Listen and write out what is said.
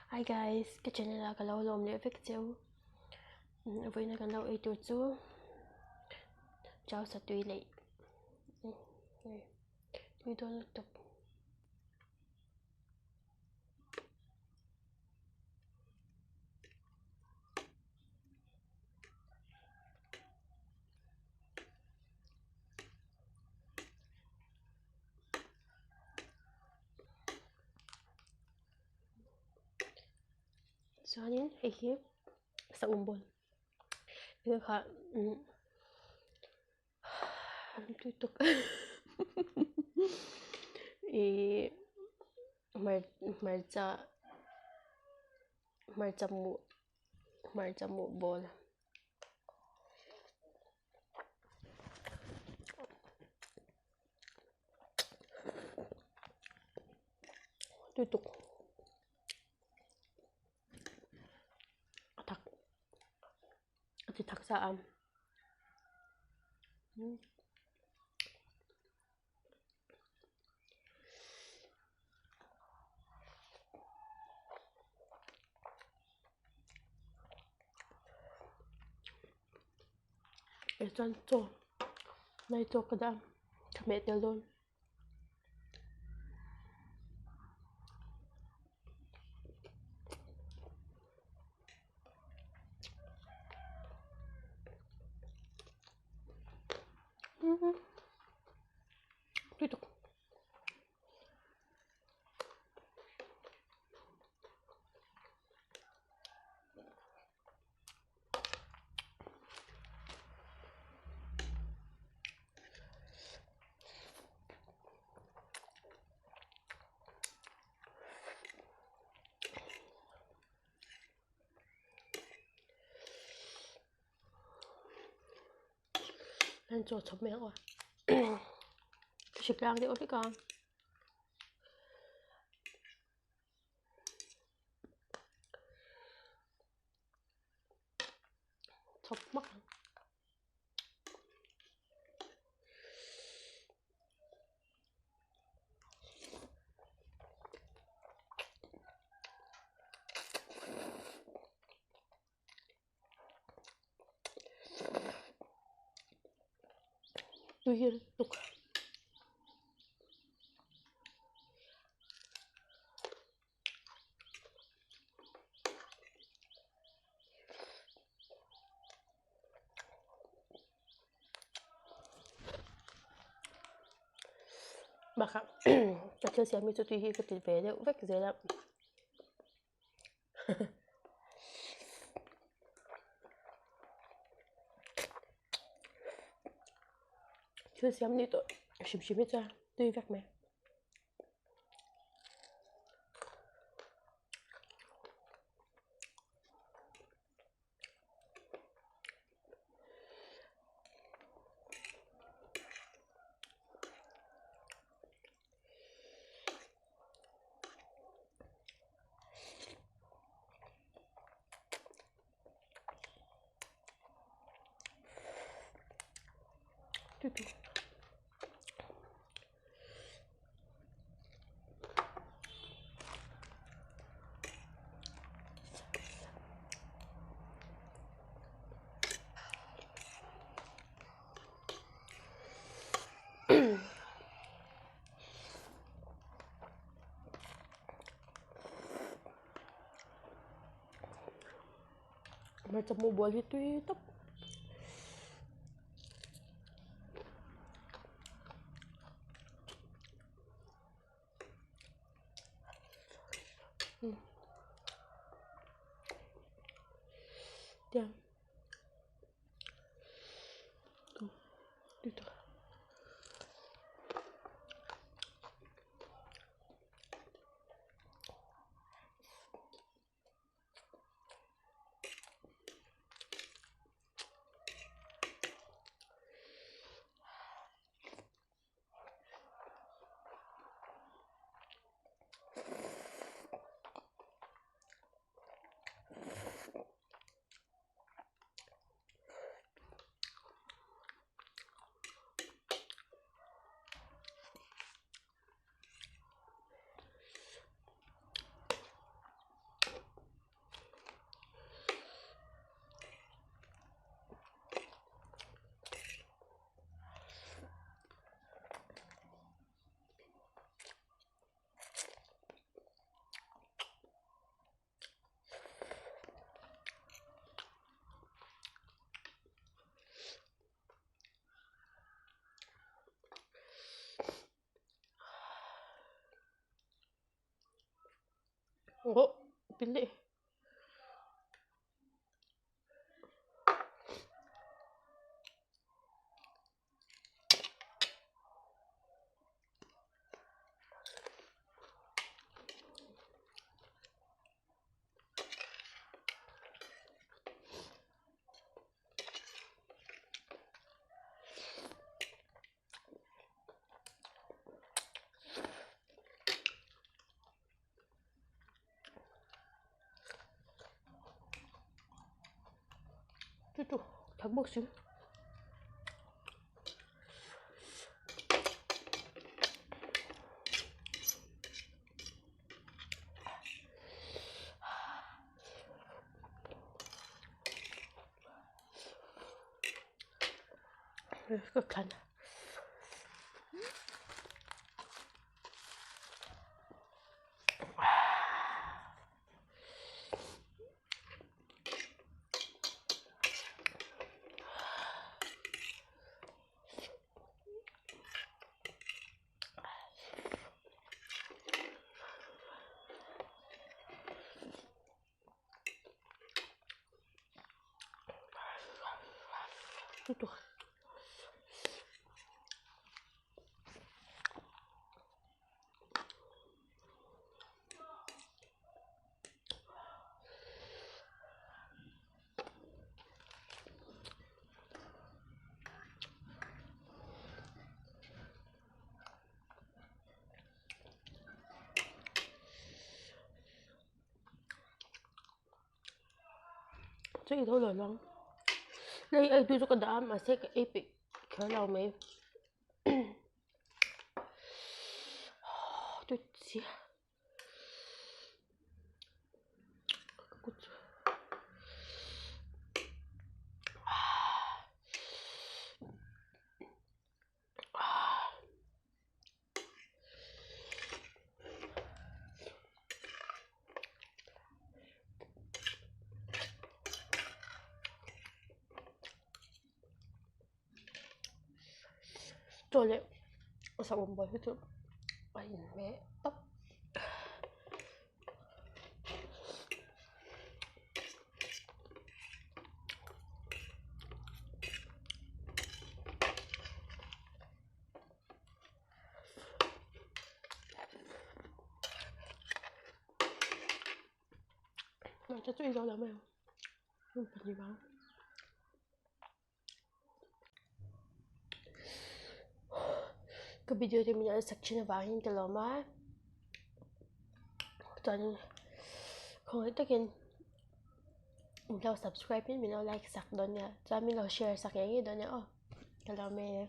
Hi guys, cái channel là cái lâu lồm để effective. Với nó cái lâu ấy tụt chú cháu sẽ tùy lệ. Tùy tôi liên tục. Soalnya ihip sa umbon. Itu ka tutok. I mar marca marca mo bol. Tutok. Atak. Atitak sa am. Ito to. Na ito kada kami telon. Tutok. Nên cho chấm mẹ quá. Xịt răng đi ốp đi con. Chọc mắt. Tuyên tục. Baka kasi siya may tutuhi ko tilpede uvek zela. Kasi siya nito shimshimit sa tuhi vek me. Tutu. Macam mau buat itu. Dia. Tuh, itu. Ủa, pili. Tuh, tagbok sih. Cực tuh. Chắc thôi rồi lắm. Đây ai tôi cho cái đám mà sẽ cái epic khởi đầu mày. Tôi xía. Trời ơi, sao bông bơi hết rồi. Ai mẹ tóc. Mà chắc tôi do lắm em. Không phải gì báo. Cái video thì mình đã section vào những cái lò má. Toàn không hết tất nhiên mình đâu subscribe mình đâu like sạc đó nha, cho mình đâu share sạc những cái đó nữa. Cái lò mẹ